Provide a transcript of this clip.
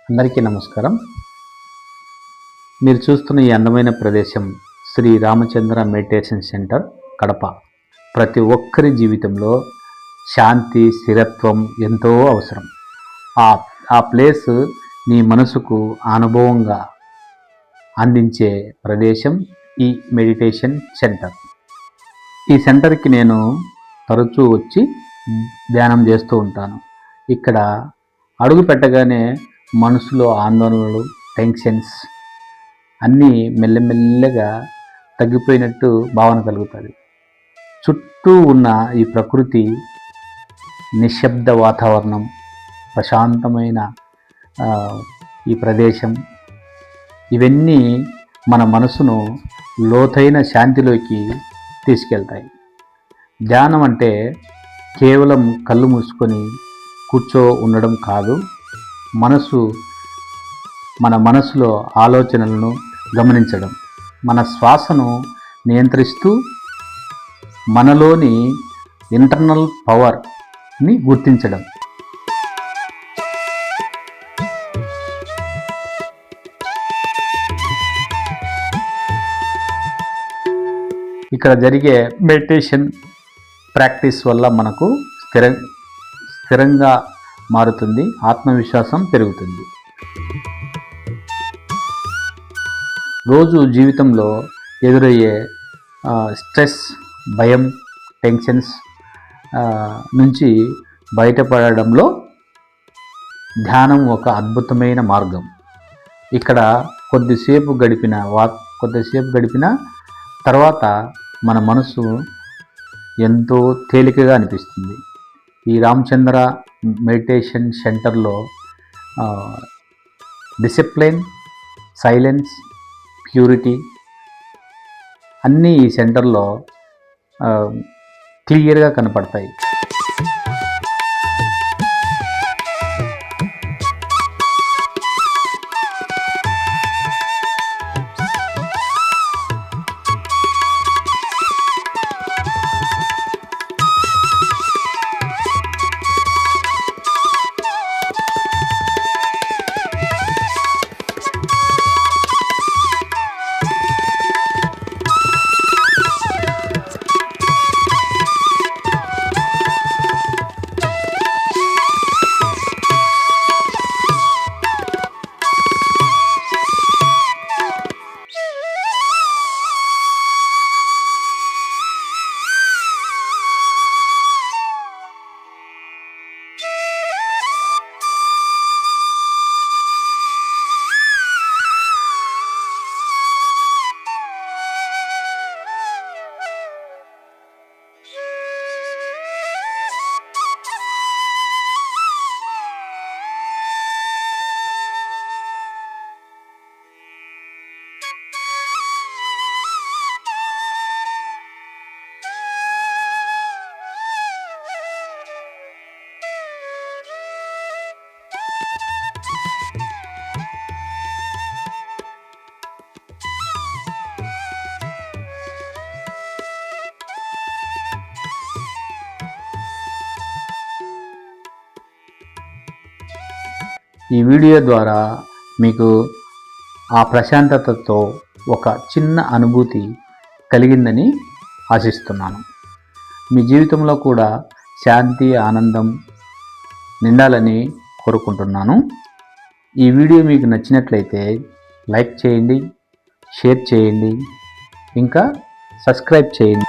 అందరికీ నమస్కారం. మీరు చూస్తున్న ఈ అందమైన ప్రదేశం శ్రీ రామచంద్ర మెడిటేషన్ సెంటర్ కడప. ప్రతి ఒక్కరి జీవితంలో శాంతి, స్థిరత్వం ఎంతో అవసరం. ఆ ప్లేస్ నీ మనసుకు అనుభవంగా అందించే ప్రదేశం ఈ మెడిటేషన్ సెంటర్. ఈ సెంటర్కి నేను తరచూ వచ్చి ధ్యానం చేస్తూ ఉంటాను. ఇక్కడ అడుగు పెట్టగానే మనసులో ఆందోళనలు, టెన్షన్స్ అన్నీ మెల్లమెల్లగా తగ్గిపోయినట్టు భావన కలుగుతుంది. చుట్టూ ఉన్న ఈ ప్రకృతి, నిశ్శబ్ద వాతావరణం, ప్రశాంతమైన ఈ ప్రదేశం, ఇవన్నీ మన మనసును లోతైన శాంతిలోకి తీసుకెళ్తాయి. ధ్యానం అంటే కేవలం కళ్ళు మూసుకొని కూర్చో ఉండడం కాదు. మన మనసులో ఆలోచనలను గమనించడం, మన శ్వాసను నియంత్రిస్తూ మనలోని ఇంటర్నల్ పవర్ని గుర్తించడం. ఇక్కడ జరిగే మెడిటేషన్ ప్రాక్టీస్ వల్ల మనకు స్థిరంగా మారుతుంది, ఆత్మవిశ్వాసం పెరుగుతుంది. రోజు జీవితంలో ఎదురయ్యే స్ట్రెస్, భయం, టెన్షన్స్ నుంచి బయటపడడంలో ధ్యానం ఒక అద్భుతమైన మార్గం. ఇక్కడ కొద్దిసేపు గడిపిన తర్వాత మన మనసు ఎంతో తేలికగా అనిపిస్తుంది. ఈ రామచంద్ర మెడిటేషన్ సెంటర్లో డిసిప్లిన్, సైలెన్స్, ప్యూరిటీ అన్నీ ఈ సెంటర్లో క్లియర్గా కనపడతాయి. ఈ వీడియో ద్వారా మీకు ఆ ప్రశాంతతతో ఒక చిన్న అనుభూతి కలిగిందని ఆశిస్తున్నాను. మీ జీవితంలో కూడా శాంతి, ఆనందం నిండాలని కోరుకుంటున్నాను. ఈ వీడియో మీకు నచ్చినట్లయితే లైక్ చేయండి, షేర్ చేయండి, ఇంకా సబ్స్క్రైబ్ చేయండి.